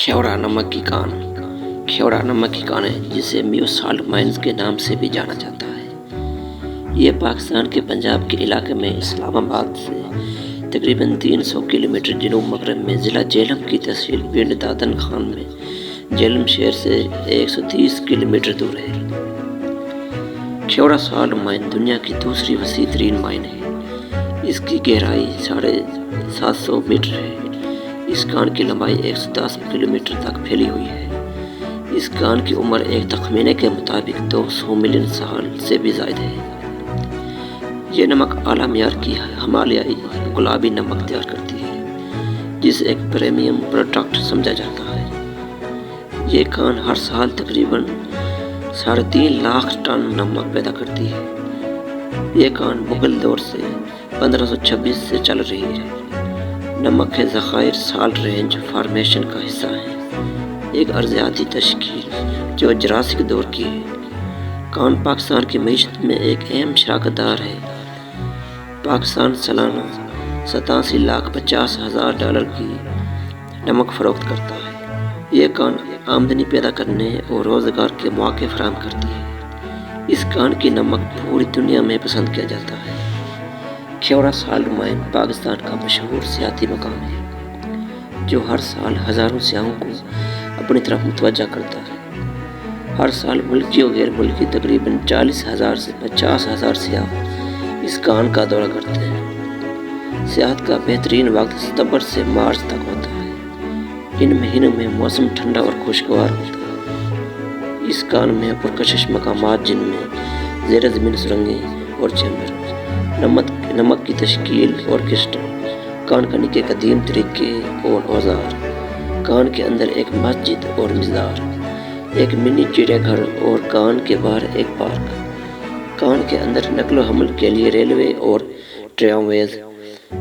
खेवड़ा नमक की कान। खेवड़ा नमक की कान है जिसे म्यू साल्ट माइंस के नाम से भी जाना जाता है। ये पाकिस्तान के पंजाब के इलाके में इस्लामाबाद से तकरीबन 300 किलोमीटर जनूब मगरब में ज़िला झेलम की तहसील पिंड दादन खान में झेलम शहर से 130 किलोमीटर दूर है। खेवड़ा साल्ट माइन दुनिया की दूसरी वसी तरीन माइन है। इसकी गहराई 750 मीटर है। इस कान की लंबाई 110 किलोमीटर तक फैली हुई है। इस कान की उम्र एक तखमीने के मुताबिक 200 मिलियन साल से भी ज़्यादा है। ये नमक आला मियार की हिमालयाई गुलाबी नमक तैयार करती है जिसे एक प्रीमियम प्रोडक्ट समझा जाता है। ये कान हर साल तकरीबन 3.5 लाख टन नमक पैदा करती है। ये कान मुगल दौर से 1526 से चल रही है। नमक के ज़खायर साल्ट रेंज फॉर्मेशन का हिस्सा है, एक अर्ज़ियाती तश्कील जो जुरासिक दौर की है। कान पाकिस्तान की मईशत में एक अहम शराकतदार है। पाकिस्तान सालाना 87,50,000 डॉलर की नमक फ़रोख्त करता है। ये कान आमदनी पैदा करने और रोज़गार के मौके फराहम करती है। इस कान की नमक पूरी दुनिया में पसंद किया जाता है। खेवड़ा साल्ट माइन पाकिस्तान का मशहूर सियाती मकाम है जो हर साल हज़ारों सियाहों को अपनी तरफ मुतवज्जा करता है। हर साल मुल्की और गैर मुल्की तकरीबन 40,000 से 50,000 सियाह इस कान का दौरा करते हैं। सियाहत का बेहतरीन वक्त सितंबर से मार्च तक होता है। इन महीनों में मौसम ठंडा और खुशगवार होता है। इस कान में पुरकशिश मकामात जिनमें ज़ेर ज़मीन सुरंगें और चैम्बर, नमक की तश्कील और क्रिस्टल, कान कनी के कदीम तरीके और औजार, कान के अंदर एक मस्जिद और मज़ार, एक मिनी चिड़ियाघर और कान के बाहर एक पार्क, कान के अंदर नकलो हमल के लिए रेलवे और ट्रामवेज,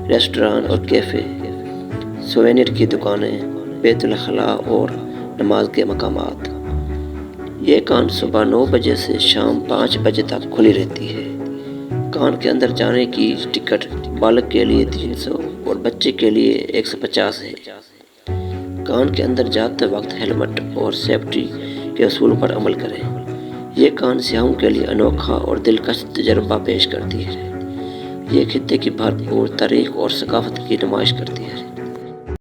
रेस्टोरेंट और कैफ़े, सोवेनिर की दुकानें, बैतुल खला और नमाज के मकामात। ये कान सुबह 9 बजे से शाम 5 बजे तक खुली रहती है। कान के अंदर जाने की टिकट बालक के लिए 300 और बच्चे के लिए 150 है। कान के अंदर जाते वक्त हेलमेट और सेफ्टी के असूल पर अमल करें। ये कान सियाहों के लिए अनोखा और दिलकश तजर्बा पेश करती है। ये खित्ते की भरपूर तारीख और सकाफत की नुमाइश करती है।